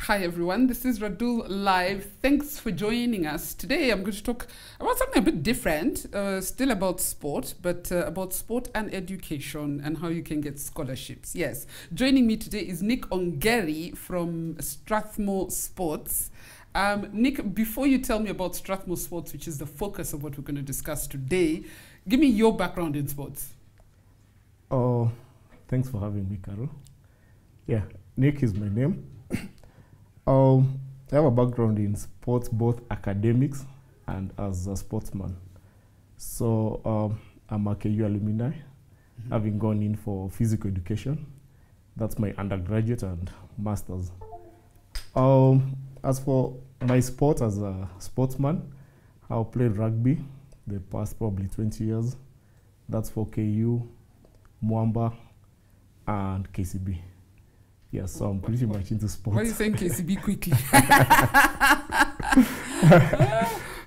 Hi everyone, this is Radull Live. Thanks for joining us. Today I'm going to talk about something a bit different, still about sport, but about sport and education and how you can get scholarships. Yes, joining me today is Nick Ongeri from Strathmore Sports. Nick, before you tell me about Strathmore Sports, which is the focus of what we're going to discuss today, give me your background in sports. Oh, thanks for having me, Carol. Yeah, Nick is my name. I have a background in sports, both academics and as a sportsman. So I'm a KU alumni, having gone in for physical education. That's my undergraduate and master's. As for my sport as a sportsman, I've played rugby the past probably 20 years. That's for KU, Mwamba, and KCB. Yeah, so I'm pretty much into sports. Why are you saying KCB quickly?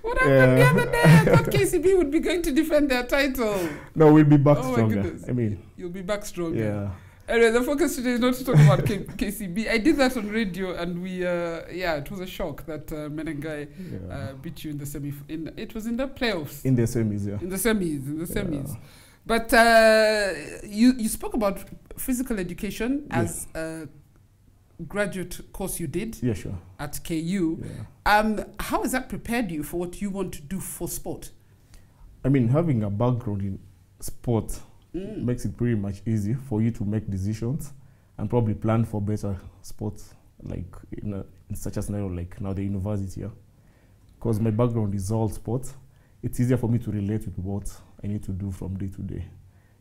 What happened the other day? I thought KCB would be going to defend their title. No, we'll be back stronger. My goodness. I mean, you'll be back stronger. Yeah. Anyway, the focus today is not to talk about KCB. I did that on radio, and we, it was a shock that Menengai beat you in the semi. It was in the playoffs. In the semis, yeah. In the semis. But you spoke about physical education as a graduate course you did. Yeah, sure. At KU. Yeah. How has that prepared you for what you want to do for sport? I mean, having a background in sport makes it pretty much easy for you to make decisions and probably plan for better sports, like in such a scenario like now the university. Because my background is all sports, it's easier for me to relate with what I need to do from day to day.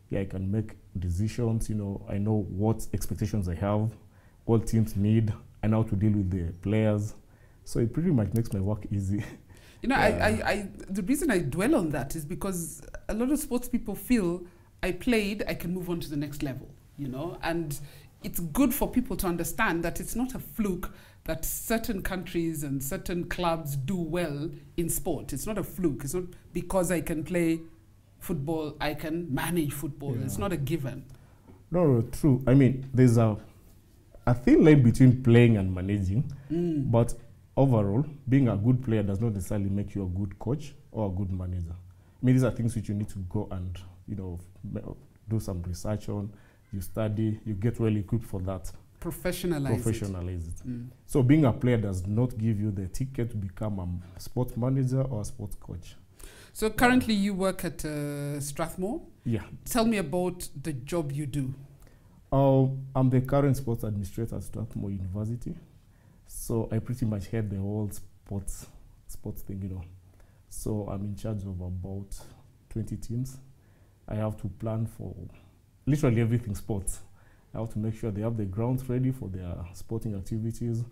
Yeah, I can make decisions, I know what expectations I have, what teams need, and how to deal with the players. So it pretty much makes my work easy. The reason I dwell on that is because a lot of sports people feel I played, I can move on to the next level, and it's good for people to understand that it's not a fluke that certain countries and certain clubs do well in sport. It's not a fluke. It's not because I can play football, I can manage football. Yeah. It's not a given. No, true. I mean, there's a thin line between playing and managing, but overall, being a good player does not necessarily make you a good coach or a good manager. I mean, these are things which you need to go and, do some research on, you study, you get well equipped for that. Professionalize it. So being a player does not give you the ticket to become a sports manager or a sports coach. So currently you work at Strathmore? Yeah. Tell me about the job you do. I'm the current sports administrator at Strathmore University. So I pretty much head the whole sports thing, So I'm in charge of about 20 teams. I have to plan for literally everything sports. I have to make sure they have the grounds ready for their sporting activities.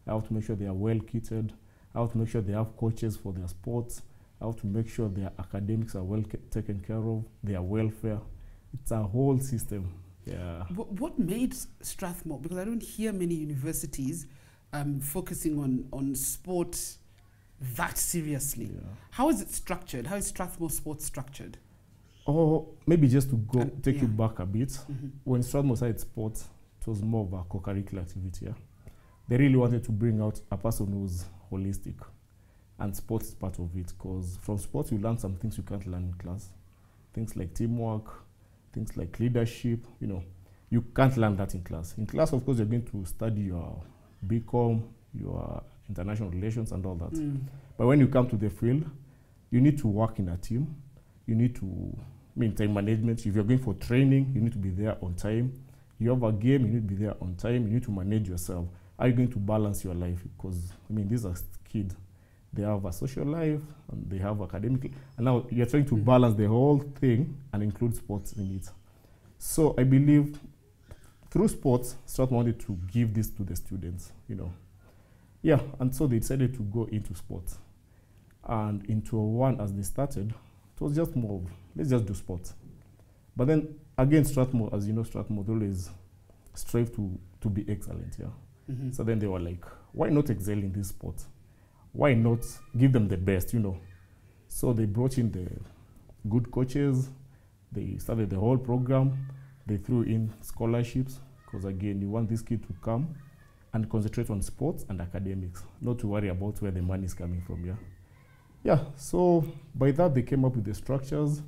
I have to make sure they are well kitted. I have to make sure they have coaches for their sports. I have to make sure their academics are well taken care of, their welfare. It's a whole system. Yeah. What made Strathmore, because I don't hear many universities focusing on sport that seriously. Yeah. How is it structured? How is Strathmore Sports structured? Maybe just to take you back a bit. When Strathmore started sports, it was more of a co-curricular activity. Yeah? They really wanted to bring out a person who's holistic, and sports is part of it, because from sports you learn some things you can't learn in class. Things like teamwork, things like leadership, you can't learn that in class. In class, of course, you're going to study your BCom, your international relations and all that. But when you come to the field, you need to work in a team. You need to, time management. If you're going for training, you need to be there on time. You have a game, you need to be there on time. You need to manage yourself. How are you going to balance your life? Because, these are kids. They have a social life, and they have academic, and now you're trying to balance the whole thing and include sports in it. So I believe through sports, Strathmore wanted to give this to the students, Yeah, and so they decided to go into sports. And in 2001, as they started, it was just more of, let's just do sports. But then, again, Strathmore, as you know, Strathmore always strive to be excellent, yeah? So then they were like, why not excel in this sport? Why not give them the best, So they brought in the good coaches. They started the whole program. They threw in scholarships, because again, you want this kid to come and concentrate on sports and academics, not to worry about where the money is coming from. Yeah, so by that they came up with the structures,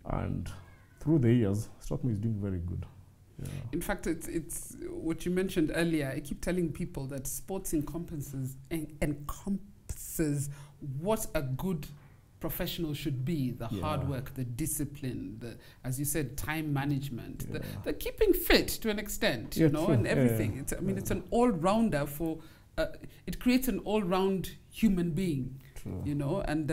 and through the years, Strathmore is doing very good. Yeah. In fact, it's what you mentioned earlier. I keep telling people that sports encompasses what a good professional should be: the hard work, the discipline, the, as you said, time management, the keeping fit to an extent, you know, and everything. It's, I mean, it's an all-rounder for. It creates an all-round human being. You know, and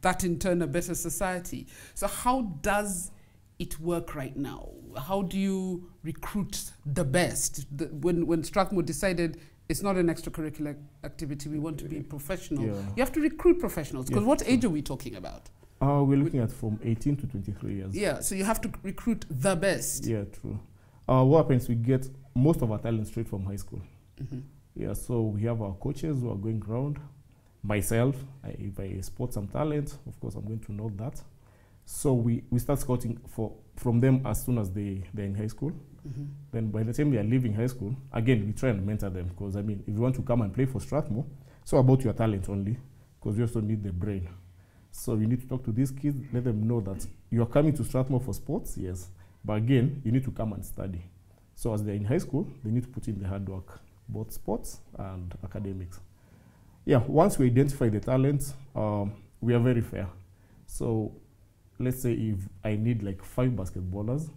that in turn a better society. So how does it work right now? How do you recruit the best? When Strathmore decided it's not an extracurricular activity, we want to be professional, you have to recruit professionals, because what age are we talking about? We're looking at from 18 to 23 years. Yeah, so you have to recruit the best. Yeah, true. What happens, we get most of our talent straight from high school. Yeah, so we have our coaches who are going around. Myself, if I spot some talent, of course, I'm going to know that. So we start scouting from them as soon as they're in high school. Then by the time they are leaving high school, again, we try and mentor them, because, I mean, if you want to come and play for Strathmore, it's not about your talent only, because you also need the brain. So you need to talk to these kids, let them know that you're coming to Strathmore for sports, yes, but again, you need to come and study. So as they're in high school, they need to put in the hard work, both sports and academics. Yeah, once we identify the talents, we are very fair. So let's say if I need like 5 basketballers,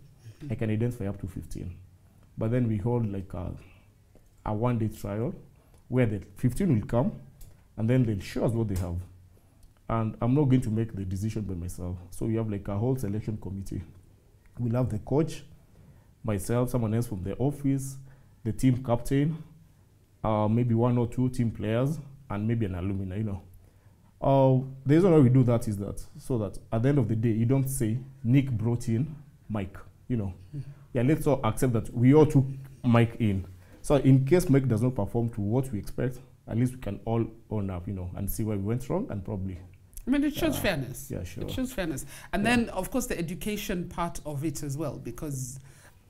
I can identify up to 15. But then we hold like a one-day trial where the 15 will come, and then they'll show us what they have. And I'm not going to make the decision by myself. So we have like a whole selection committee. We'll have the coach, myself, someone else from the office, the team captain, maybe 1 or 2 team players, and maybe an alumni, you know. The reason why we do that is that so that at the end of the day, you don't say Nick brought in Mike, you know. Yeah, let's all accept that we all took Mike in. So in case Mike does not perform to what we expect, at least we can all own up, you know, and see where we went wrong, and probably. I mean, it shows fairness. Yeah, sure. It shows fairness. And then, of course, the education part of it as well, because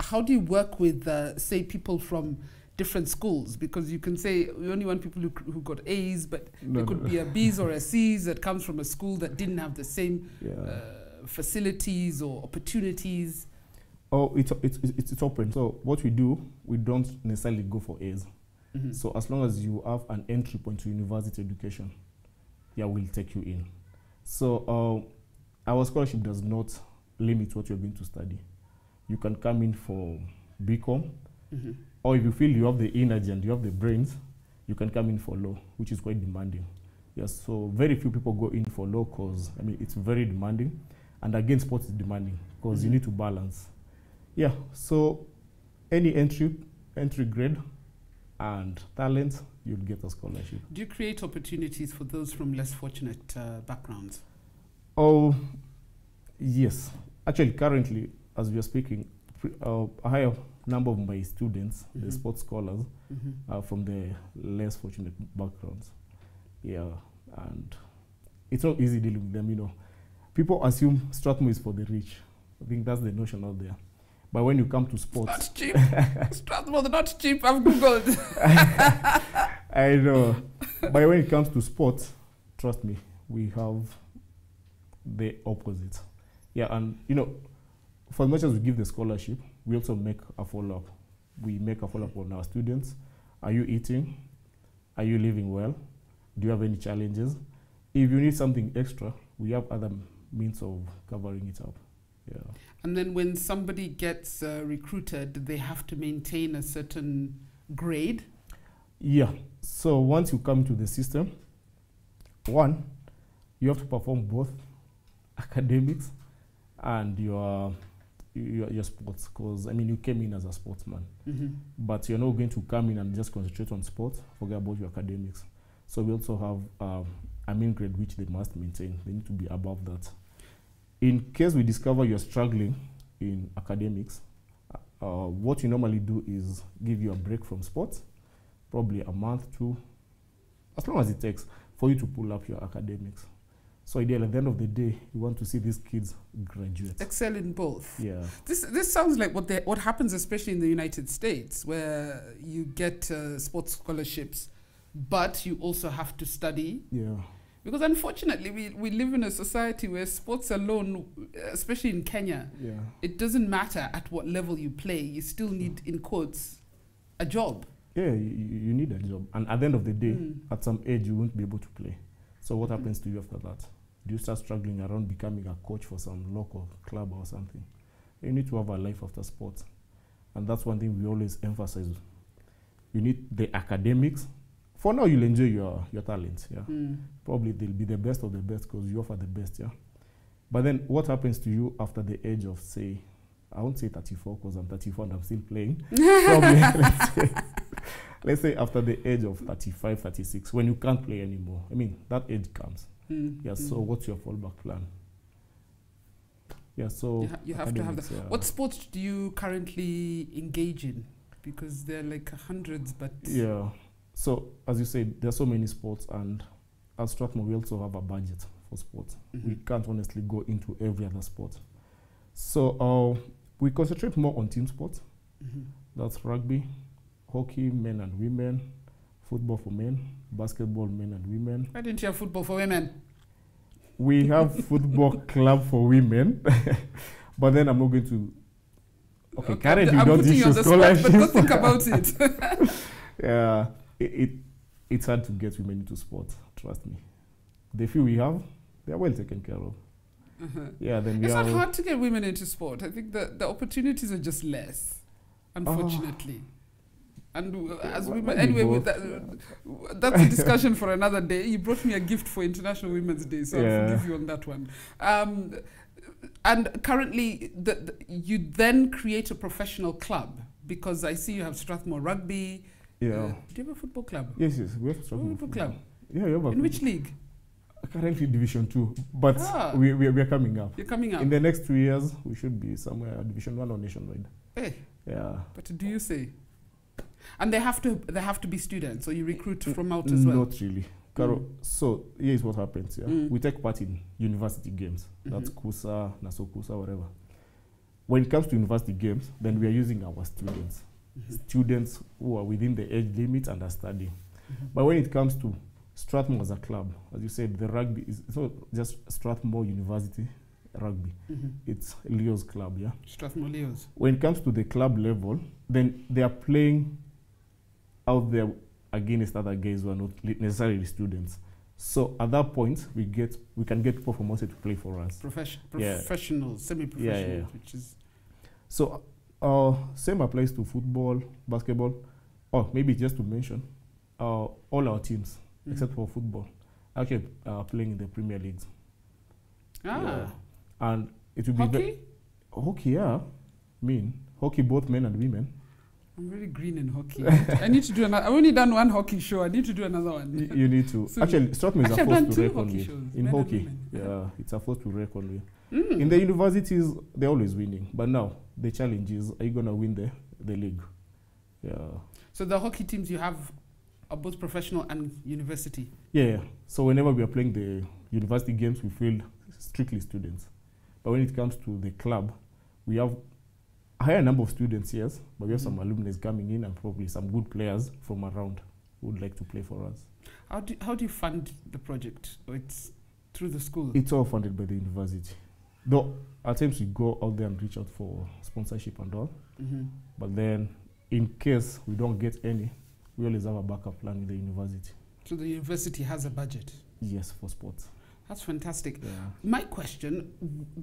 how do you work with, say, people from different schools? Because you can say we only want people who got A's, but there could be a B's or a C's that comes from a school that didn't have the same facilities or opportunities. Oh, it's open. So what we do, we don't necessarily go for A's. So as long as you have an entry point to university education, yeah, we'll take you in. So our scholarship does not limit what you're going to study. You can come in for BCom, or if you feel you have the energy and you have the brains, you can come in for law, which is quite demanding. Yes, so very few people go in for law because, I mean, it's very demanding. And again, sports is demanding because you need to balance. Yeah, so any entry grade and talent, you'll get a scholarship. Do you create opportunities for those from less fortunate backgrounds? Oh, yes. Actually, currently, as we are speaking, a higher number of my students, the sports scholars, are from the less fortunate backgrounds. Yeah, and it's not easy dealing with them, you know. People assume Strathmore is for the rich. I think that's the notion out there. But when you come to sports... Not cheap. Strathmore, not cheap. I've Googled. I know. But when it comes to sports, trust me, we have the opposite. Yeah, and, you know, for as much as we give the scholarship, we also make a follow-up. We make a follow-up on our students. Are you eating? Are you living well? Do you have any challenges? If you need something extra, we have other means of covering it up. Yeah. And then when somebody gets recruited, they have to maintain a certain grade? Yeah. So once you come to the system, one, you have to perform both academics and your sports, because, I mean, you came in as a sportsman. But you're not going to come in and just concentrate on sports, forget about your academics. So we also have a mean grade which they must maintain. They need to be above that. In case we discover you're struggling in academics, what you normally do is give you a break from sports, probably a month, 2, as long as it takes for you to pull up your academics. So ideally, at the end of the day, we want to see these kids graduate. Excel in both. Yeah. This sounds like what happens, especially in the United States, where you get sports scholarships, but you also have to study. Yeah. Because unfortunately, we live in a society where sports alone, especially in Kenya, it doesn't matter at what level you play. You still need, in quotes, a job. Yeah, you need a job. And at the end of the day, at some age, you won't be able to play. So what happens to you after that? Do you start struggling around becoming a coach for some local club or something? You need to have a life after sports. And that's one thing we always emphasize. You need the academics. For now, you'll enjoy your talent. Yeah. Probably they'll be the best of the best because you offer the best. Yeah. But then what happens to you after the age of, say, I won't say 34 because I'm 34 and I'm still playing. Probably, let's say after the age of 35, 36, when you can't play anymore. I mean, that age comes. Yeah, so what's your fallback plan? Yeah, so you have to have that. Yeah. What sports do you currently engage in? Because there are like hundreds, but... Yeah, so as you said, there are so many sports, and at Strathmore, we also have a budget for sports. We can't honestly go into every other sport. So we concentrate more on team sports. That's rugby, hockey, men and women, football for men, basketball, men and women. Why didn't you have football for women? We have football club for women, but then I'm not going to. Okay, currently we don't issue scholarships. But don't think about it. Yeah, it's hard to get women into sport. Trust me. The few we have, they are well taken care of. Yeah, then it's not hard to get women into sport. I think the opportunities are just less, unfortunately. And as women, anyway, that's a discussion for another day. You brought me a gift for International Women's Day, so I'll forgive you on that one. And currently, you then create a professional club, because I see you have Strathmore Rugby. Yeah. Do you have a football club? Yes, we have a Strathmore football club. Yeah, you have in which league? Currently Division 2, but we are coming up. You're coming up. In the next 2 years, we should be somewhere Division 1 or nationwide. Hey. Yeah. But do you say? And they have to be students, so you recruit from out as well? Not really. So here's what happens. Yeah, we take part in university games. That's KUSA, NASO-KUSA, whatever. When it comes to university games, then we are using our students. Students who are within the age limit and are studying. But when it comes to Strathmore as a club, as you said, the rugby is not just Strathmore University Rugby. It's Leo's club, yeah? Strathmore Leo's. When it comes to the club level, then they are playing out there against other guys who are not necessarily students. So at that point, we can get people from outside to play for us. Professional, semi-professional, which is... So same applies to football, basketball, or maybe just to mention, all our teams, except for football, actually are playing in the Premier Leagues. And it will be... Hockey, yeah. Hockey, both men and women. I'm very green in hockey. I need to do another. I've only done one hockey show. I need to do another one. You need to. So actually, Strathmore is a force to reckon with. In hockey, it's a force to reckon with. In the universities, they're always winning. But now, the challenge is, are you going to win the league? Yeah. So the hockey teams you have are both professional and university? Yeah. So whenever we are playing the university games, we field strictly students. But when it comes to the club, we have a higher number of students, yes, but we have some alumni coming in and probably some good players from around who would like to play for us. How do you fund the project? Or it's through the school? It's all funded by the university. Though at times we go out there and reach out for sponsorship and all. But then in case we don't get any, we always have a backup plan with the university. So the university has a budget? Yes, for sports. That's fantastic. Yeah. My question,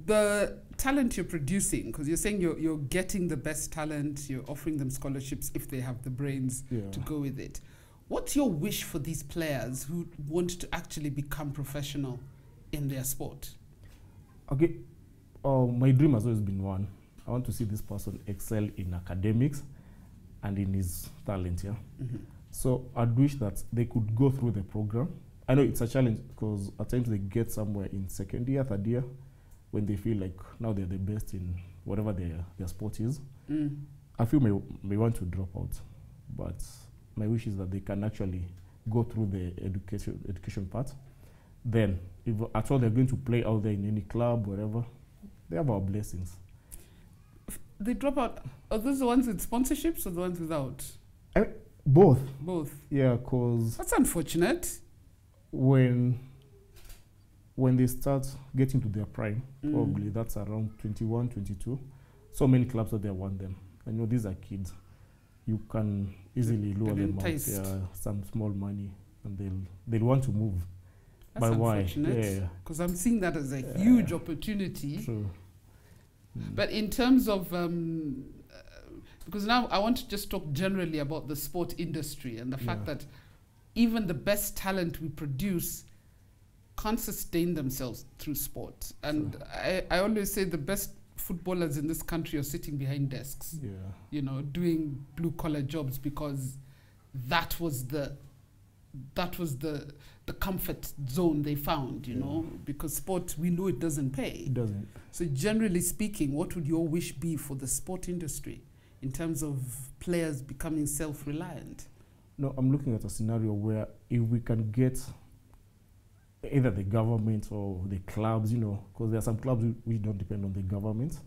the talent you're producing, because you're saying you're getting the best talent, you're offering them scholarships if they have the brains to go with it. What's your wish for these players who want to actually become professional in their sport? Okay, my dream has always been one. I want to see this person excel in academics and in his talent, yeah? So I'd wish that they could go through the program. I know it's a challenge because at times they get somewhere in second year, third year, when they feel like now they're the best in whatever their sport is. A few may want to drop out, but my wish is that they can actually go through the education part then if at all they're going to play out there in any club, wherever, they have our blessings. They drop out. Are those the ones with sponsorships or the ones without? Both. Both. Yeah, because that's unfortunate. When they start getting to their prime, probably that's around 21, 22. So many clubs out there want them. I know these are kids. You can easily lure them out, some small money, and they'll want to move. That's unfortunate. Because I'm seeing that as a huge opportunity. True. But in terms of, because now I want to just talk generally about the sport industry and the fact that even the best talent we produce can't sustain themselves through sport. And I always say the best footballers in this country are sitting behind desks, you know, doing blue collar jobs, because that was the comfort zone they found, you know, because sport, we know it doesn't pay. It doesn't. So generally speaking, what would your wish be for the sport industry in terms of players becoming self-reliant? No, I'm looking at a scenario where if we can get either the government or the clubs, you know, because there are some clubs which don't depend on the government.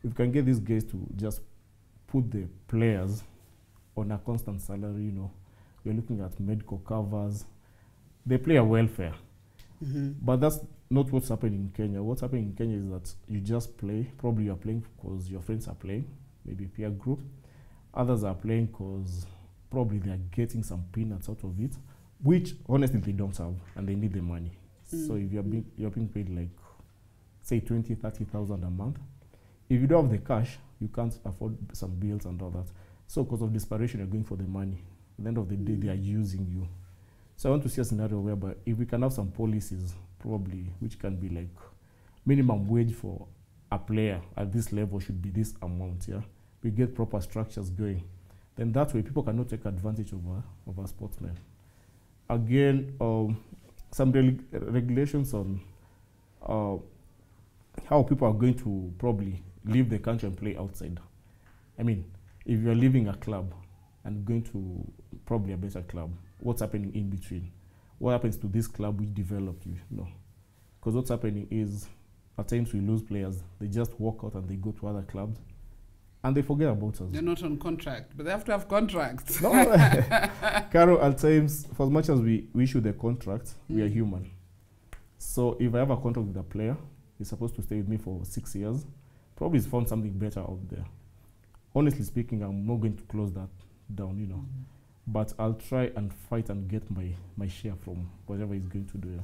If we can get these guys to just put the players on a constant salary, you know, we're looking at medical covers, the player welfare. But that's not what's happening in Kenya. What's happening in Kenya is that you just play. Probably you're playing because your friends are playing, maybe peer group. Others are playing because probably they are getting some peanuts out of it, which honestly they don't have, and they need the money. So if you're being paid like, say 20, 30,000 a month, if you don't have the cash, you can't afford some bills and all that. So because of desperation, you're going for the money. At the end of the day, they are using you. So I want to see a scenario whereby if we can have some policies, probably, which can be like minimum wage for a player at this level should be this amount, we get proper structures going. Then that way, people cannot take advantage of our sportsmen. Again, some regulations on how people are going to probably leave the country and play outside. I mean, if you're leaving a club and going to probably a better club, what's happening in between? What happens to this club which developed you? No. Because what's happening is, at times we lose players, they just walk out and they go to other clubs, and they forget about us. They're not on contract, but they have to have contracts. No, Carol, at times, for as much as we issue the contract, we are human. So if I have a contract with a player, he's supposed to stay with me for 6 years, probably he's found something better out there. Honestly speaking, I'm not going to close that down, you know. But I'll try and fight and get my share from whatever he's going to do.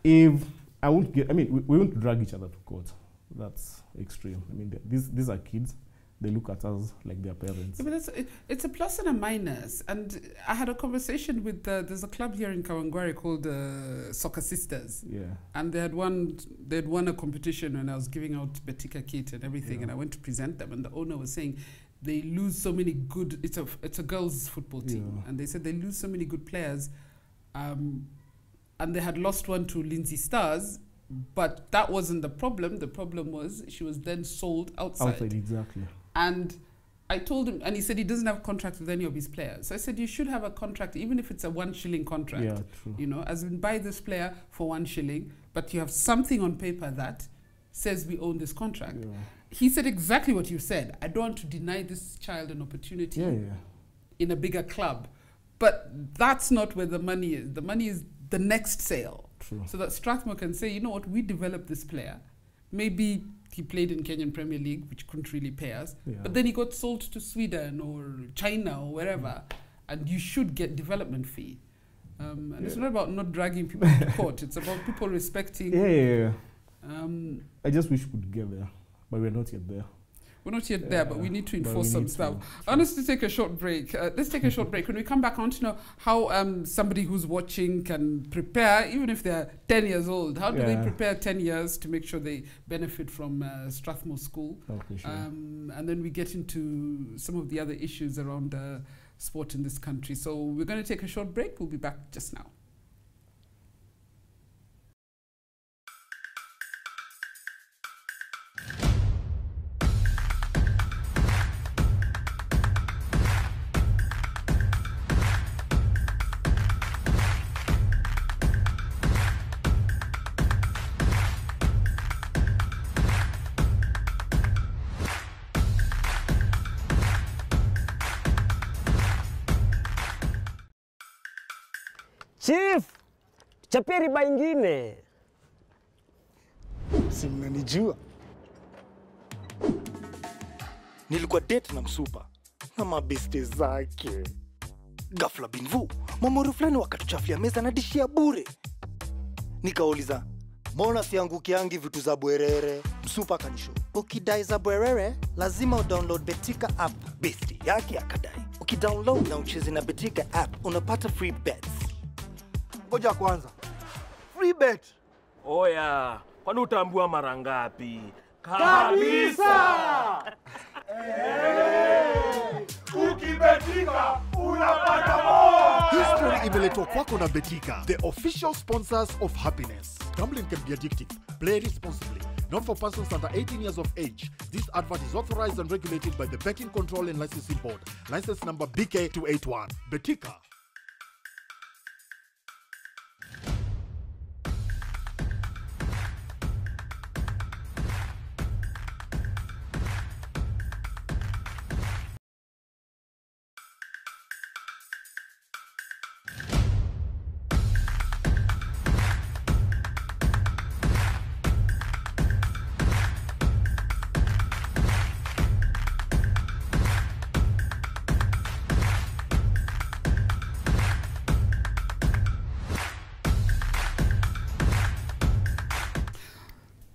If I won't get, I mean, we won't drag each other to court. That's extreme. I mean, these are kids. They look at us like their parents. Yeah, but it's a plus and a minus. And I had a conversation with, there's a club here in Ongeri called Soccer Sisters. Yeah. And they'd won a competition when I was giving out Betika kit and everything. And I went to present them. And the owner was saying, they lose so many good, it's a girls' football team. And they said they lose so many good players. And they had lost one to Lindsay Stars. But that wasn't the problem. The problem was she was then sold outside. Outside, exactly. And I told him, and he said he doesn't have a contract with any of his players. So I said, you should have a contract, even if it's a 1 shilling contract. Yeah, true. You know, as in buy this player for 1 shilling, but you have something on paper that says we own this contract. Yeah. He said exactly what you said. I don't want to deny this child an opportunity in a bigger club. But that's not where the money is. The money is the next sale. True. So that Strathmore can say, you know what, we developed this player. Maybe he played in Kenyan Premier League, which couldn't really pay us. Yeah. But then he got sold to Sweden or China or wherever. And you should get development fee. And it's not about not dragging people to court. It's about people respecting. I just wish we could get there, but we're not yet there. We're not yet there, but we need to enforce some stuff. I want us to take a short break. Let's take a short break. When we come back, I want to know how somebody who's watching can prepare, even if they're 10 years old. How do they prepare 10 years to make sure they benefit from Strathmore School? Okay, sure. And then we get into some of the other issues around sport in this country. So we're going to take a short break. We'll be back just now. Chief, chapiri baingine. Si mnanijua. Nilikuwa date na msupa na mabeste zake. Ghafla binvu, mamoro fulani wakatuchafia meza na dishi ya bure. Nikauliza, mbona siangukiangi vitu za bwerere? Msupa kanisho, ukidai za bwerere, lazima udownload Betika app. Besti yake akadai, ukidownload na ucheze na Betika app, unapata free bets. Ngoja kwanza, free bet? Oya, kwani utaambiwa mara ngapi? Kabisa! Ukibetika unapata more! History imeletwa kwako na Betika, the official sponsors of happiness. Gambling can be addictive. Play responsibly. Not for persons under 18 years of age. This advert is authorized and regulated by the Betting Control and Licensing Board. License number BK281. Betika.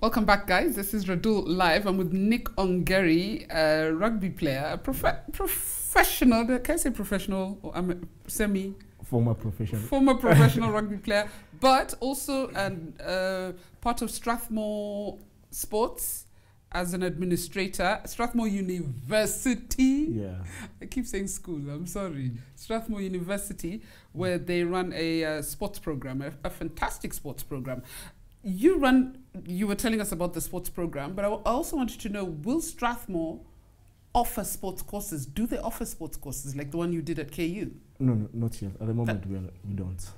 Welcome back, guys. This is Radull Live. I'm with Nick Ongeri, a rugby player, a professional. Can I say professional? Or I'm a former professional. Former professional rugby player, but also part of Strathmore Sports as an administrator. Strathmore University. Yeah. I keep saying school. I'm sorry. Strathmore University, where they run a sports program, a fantastic sports program. You were telling us about the sports program, but I also wanted to know, will Strathmore offer sports courses? Do they offer sports courses like the one you did at KU? No, not yet. At the moment, we don't.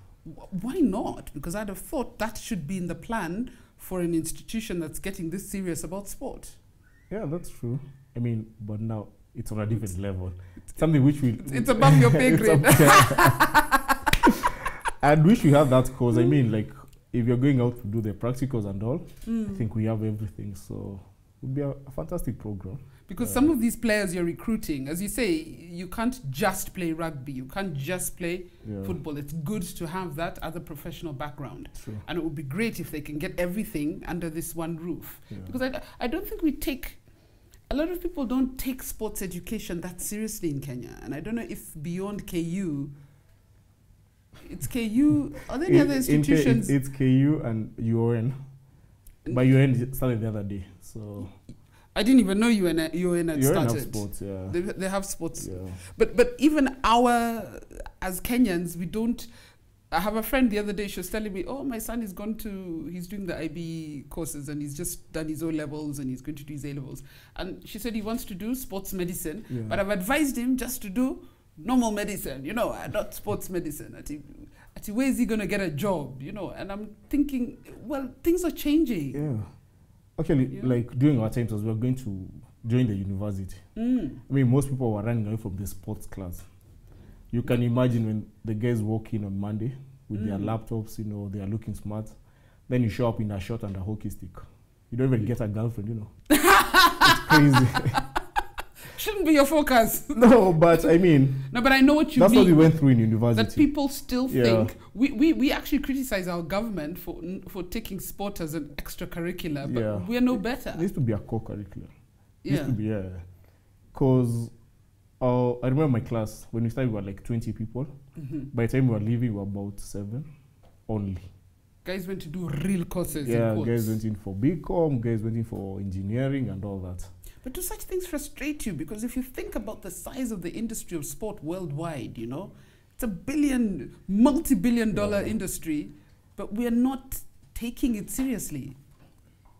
Why not? Because I'd have thought that should be in the plan for an institution that's getting this serious about sport. Yeah, that's true. I mean, but now it's on a different level. Something which we... It's above your pay grade. And wish we have that course. I mean, like, if you're going out to do the practicals and all, I think we have everything. So it would be a fantastic program. Because some of these players you're recruiting, as you say, you can't just play rugby. You can't just play football. It's good to have that other professional background. True. And it would be great if they can get everything under this one roof. Because I don't think a lot of people don't take sports education that seriously in Kenya. And I don't know if beyond KU, it's KU, are there any other institutions? It's KU and UN. But UN started the other day, so... I didn't even know UN had started. Have sports, yeah. They have sports. Yeah. But even as Kenyans, we don't... I have a friend the other day, she was telling me, oh, my son he's doing the IB courses and he's just done his O-levels and he's going to do his A-levels. And she said he wants to do sports medicine, but I've advised him just to do normal medicine, not sports medicine. Where is he going to get a job, And I'm thinking, well, things are changing. Yeah. Actually, like during our times, as we were going to join the university, I mean, most people were running away from the sports class. You can imagine when the guys walk in on Monday with their laptops, they are looking smart. Then you show up in a short and a hockey stick. You don't even get a girlfriend, It's crazy. Shouldn't be your focus. No, but I mean... No, but I know what you mean. That's what we went through in university. That people still think... We actually criticize our government for taking sport as an extracurricular, but we're no better. It needs to be a co-curricular. It needs to be, because I remember my class, when we started, we were like 20 people. By the time we were leaving, we were about 7 only. Guys went to do real courses. Yeah, guys went in for BCom, guys went in for engineering and all that. But do such things frustrate you? Because if you think about the size of the industry of sport worldwide, it's a multi-billion-dollar industry, but we're not taking it seriously.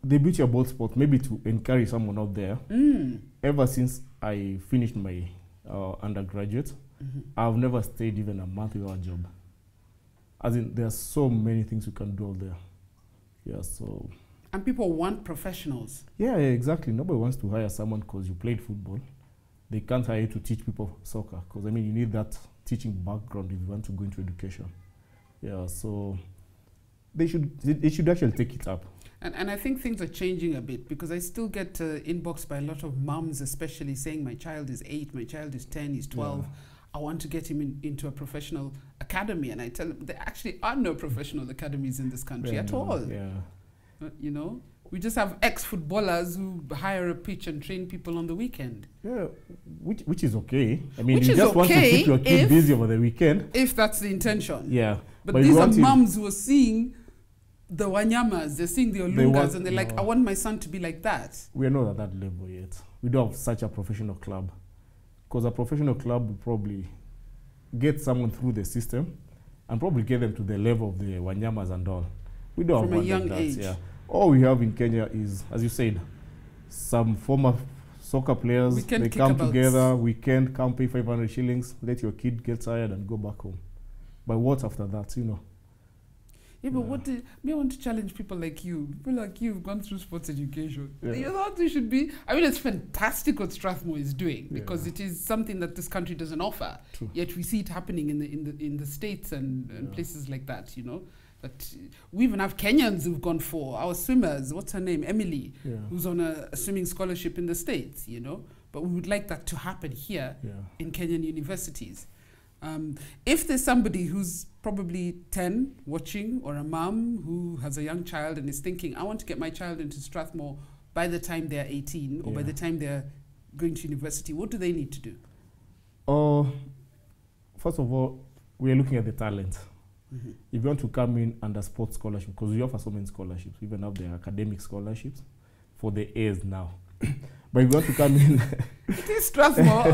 The beauty about sport, maybe to encourage someone out there, ever since I finished my undergraduate, I've never stayed even a month without a job. As in, there are so many things you can do out there. Yeah, so... And people want professionals. Yeah, exactly. Nobody wants to hire someone because you played football. They can't hire you to teach people soccer because, I mean, you need that teaching background if you want to go into education. Yeah, so they should actually take it up. And I think things are changing a bit, because I still get inboxed by a lot of mums, especially saying, my child is 8, my child is 10, he's 12. Yeah. I want to get him into a professional academy. And I tell them there actually are no professional academies in this country at all. Yeah. You know, we just have ex-footballers who hire a pitch and train people on the weekend. Yeah, which is okay. I mean, Which you is just want to okay keep your kid busy over the weekend. If that's the intention. Yeah. But these are mums who are seeing the Wanyamas, they're seeing the Olungas, and they're like, I want my son to be like that. We are not at that level yet. We don't have such a professional club. Because a professional club will probably get someone through the system and probably get them to the level of the Wanyamas and all. We don't have From a one young like that. age. Yeah. All we have in Kenya is, as you said, some former soccer players. Weekend they come kickabouts. together, weekend, come pay 500 shillings, let your kid get tired and go back home. But what after that, you know? Yeah, but what do I want to challenge people like you? People like you who've gone through sports education. Yeah. You thought you should be. I mean, it's fantastic what Strathmore is doing, because it is something that this country doesn't offer. True. Yet we see it happening in the States and places like that. You know, that we even have Kenyans who've gone for our swimmers. What's her name? Emily, who's on a swimming scholarship in the States. You know, but we would like that to happen here in Kenyan universities. If there's somebody who's probably 10 watching, or a mum who has a young child and is thinking, I want to get my child into Strathmore by the time they're 18 or by the time they're going to university, what do they need to do? First of all, we are looking at the talent. If you want to come in under sports scholarship, because we offer so many scholarships, we even have the academic scholarships for the A's now. But if you want to come in... It is Strathmore.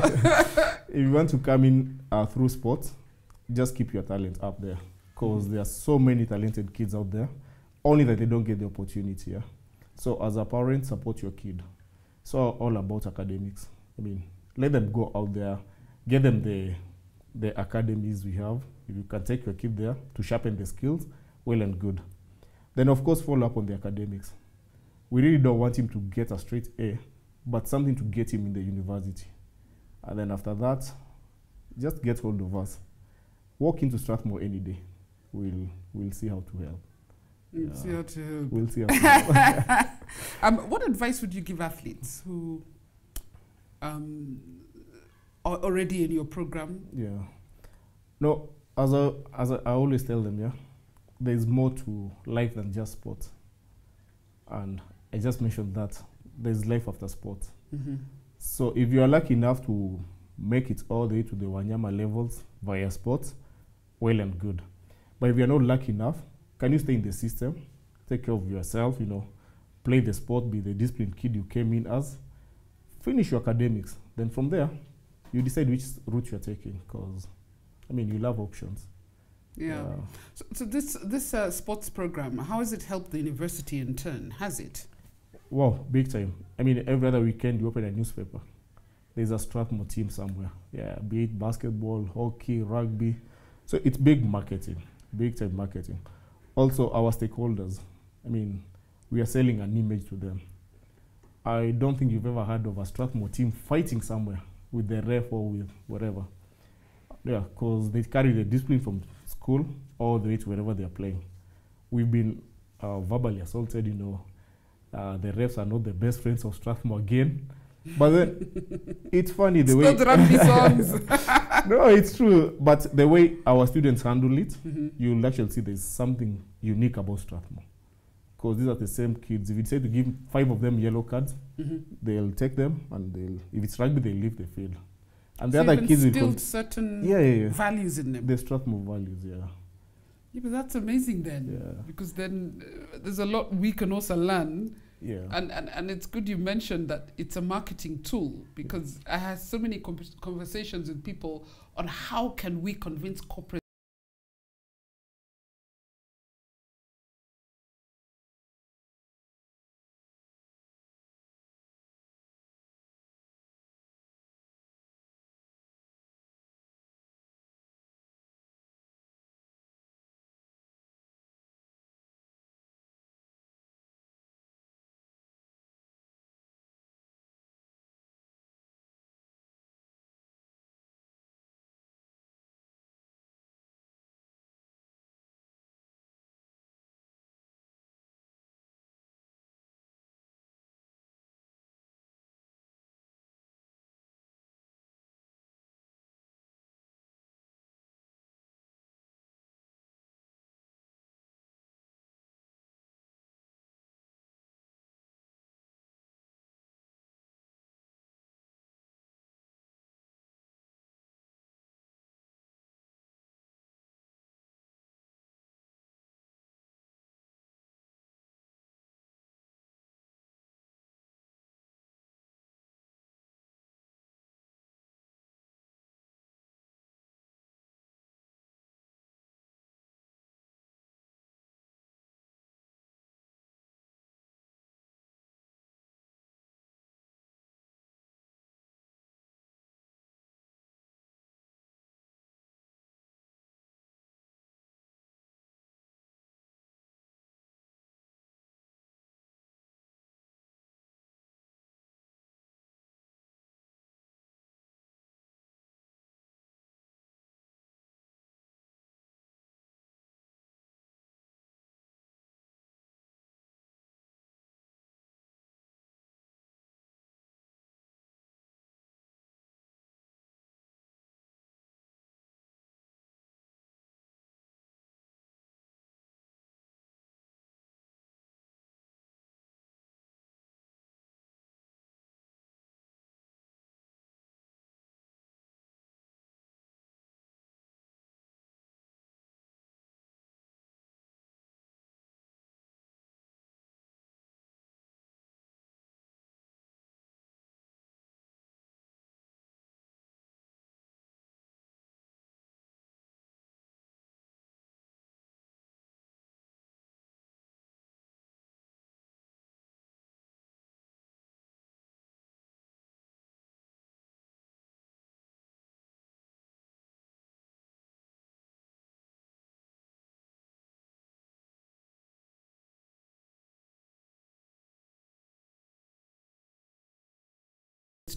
If you want to come in through sports, just keep your talent up there, because there are so many talented kids out there, only that they don't get the opportunity. Yeah? So as a parent, support your kid. So all about academics. I mean, let them go out there, get them the academies we have. If you can take your kid there to sharpen the skills, well and good. Then of course follow up on the academics. We really don't want him to get a straight A, but something to get him in the university. And then after that, just get hold of us. Walk into Strathmore any day. We'll see how to help. We'll see how to help. We'll see how to help. What advice would you give athletes who are already in your program? Yeah. No, as I always tell them, yeah, there's more to life than just sport. And I just mentioned that there's life after sport. So if you are lucky enough to make it all the way to the Wanyama levels via sports, well and good. But if you're not lucky enough, can you stay in the system, take care of yourself, you know, play the sport, be the disciplined kid you came in as, finish your academics. Then from there, you decide which route you're taking, because, I mean, you'll have options. Yeah. So this sports program, how has it helped the university in turn? Has it? Wow, big time. I mean, every other weekend you open a newspaper. There's a Strathmore team somewhere. Yeah, be it basketball, hockey, rugby. So it's big marketing, big time marketing. Also, our stakeholders. I mean, we are selling an image to them. I don't think you've ever heard of a Strathmore team fighting somewhere with the ref or with whatever. Yeah, because they carry the discipline from school all the way to wherever they're playing. We've been verbally assaulted, you know. The refs are not the best friends of Strathmore again. But then, it's funny the way... It's not rugby songs. No, it's true. But the way our students handle it, you'll actually see there's something unique about Strathmore. Because these are the same kids. If you say to give 5 of them yellow cards, they'll take them, and if it's rugby, they'll leave the field. And so the other kids will instilled certain values in them. The Strathmore values, yeah. Yeah, but that's amazing then, because then there's a lot we can also learn. Yeah. And it's good you mentioned that it's a marketing tool, because I had so many conversations with people on how can we convince corporate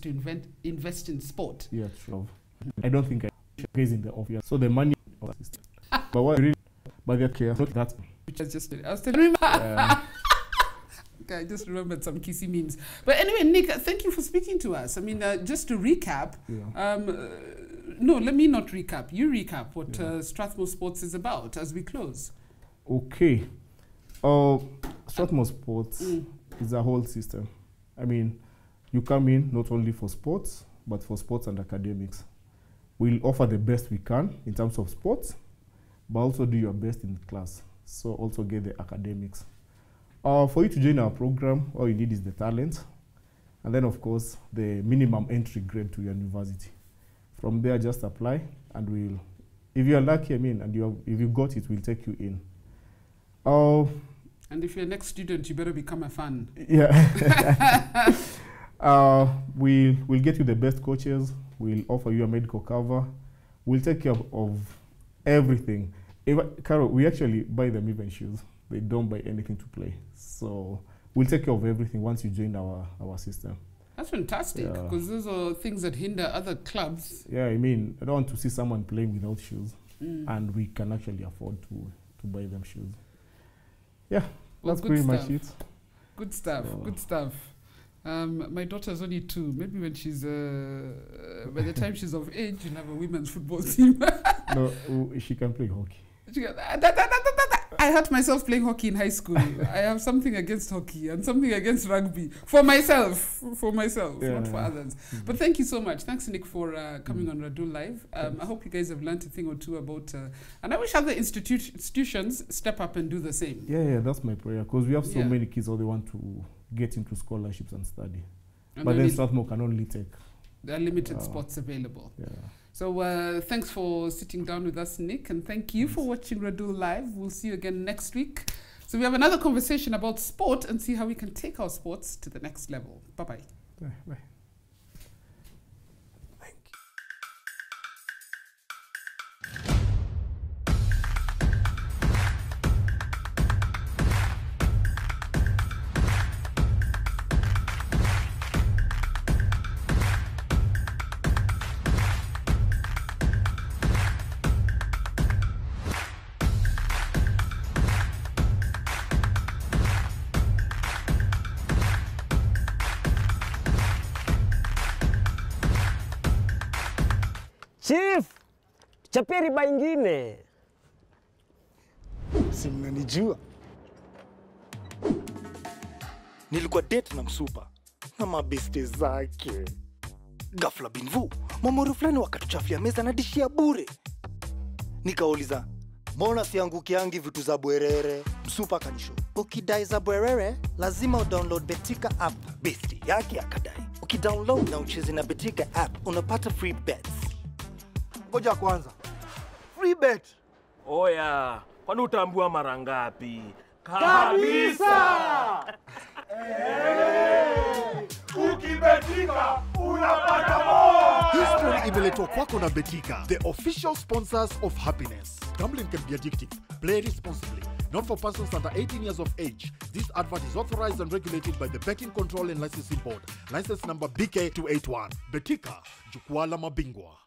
to invest in sport. Yeah, sure. I don't think I is in the office. So the money, but what really, but they're care, not that. Which I just did. I was telling I just remembered some kissy memes. But anyway, Nick, thank you for speaking to us. I mean, just to recap, no, let me not recap. You recap what Strathmore Sports is about as we close. Okay. Strathmore Sports is a whole system. I mean, you come in not only for sports, but for sports and academics. We'll offer the best we can in terms of sports, but also do your best in class. So also get the academics. For you to join our program, all you need is the talent, and then of course the minimum entry grade to your university. From there, just apply, and we'll, if you are lucky, I mean, and if you got it, we'll take you in. And if you're a next student, you better become a fan. Yeah. We'll get you the best coaches. We'll offer you a medical cover. We'll take care of everything. Carol, we actually buy them even shoes. They don't buy anything to play. So we'll take care of everything once you join our system. That's fantastic, because those are things that hinder other clubs. Yeah, I mean, I don't want to see someone playing without shoes, and we can actually afford to buy them shoes. Yeah, well, that's pretty much it. Good stuff, good stuff. My daughter's only 2. Maybe when she's, by the time she's of age, you'll have a women's football team. No, she can play hockey. I hurt myself playing hockey in high school. I have something against hockey and something against rugby. For myself, not for others. But thank you so much. Thanks, Nick, for coming on Radull Live. I hope you guys have learned a thing or two about, and I wish other institutions step up and do the same. Yeah, that's my prayer, because we have so many kids who they want to get into scholarships and study. And but then Strathmore can only take. There are limited spots available. Yeah. So thanks for sitting down with us, Nick, and thank you for watching Radull Live. We'll see you again next week. So we have another conversation about sport and see how we can take our sports to the next level. Bye-bye. Bye. Chief, chapia riba ingine. Si mnanijua. Nilikuwa date na msupa na mabeste zake. Ghafla binvu, mamoru fulani wakatuchafia meza na dishi ya bure. Nikauliza, mbona siangukiangi vitu za bwerere? Msupa kanisho, ukidai za bwerere, lazima udownload Betika app. Besti yake akadai, ukidownload na ucheze na Betika app, unapata free bets. Ngoja kwanza. Free bet. Oya, kwani utambua mara ngapi? Kabisa! Ukibetika unapata more. Hii story imeletwa kwako na Betika, the official sponsors of happiness. Gambling can be addictive. Play responsibly. Not for persons under 18 years of age. This advert is authorized and regulated by the Betting Control and Licensing Board. License number BK281. Betika, jukwaa la mabingwa.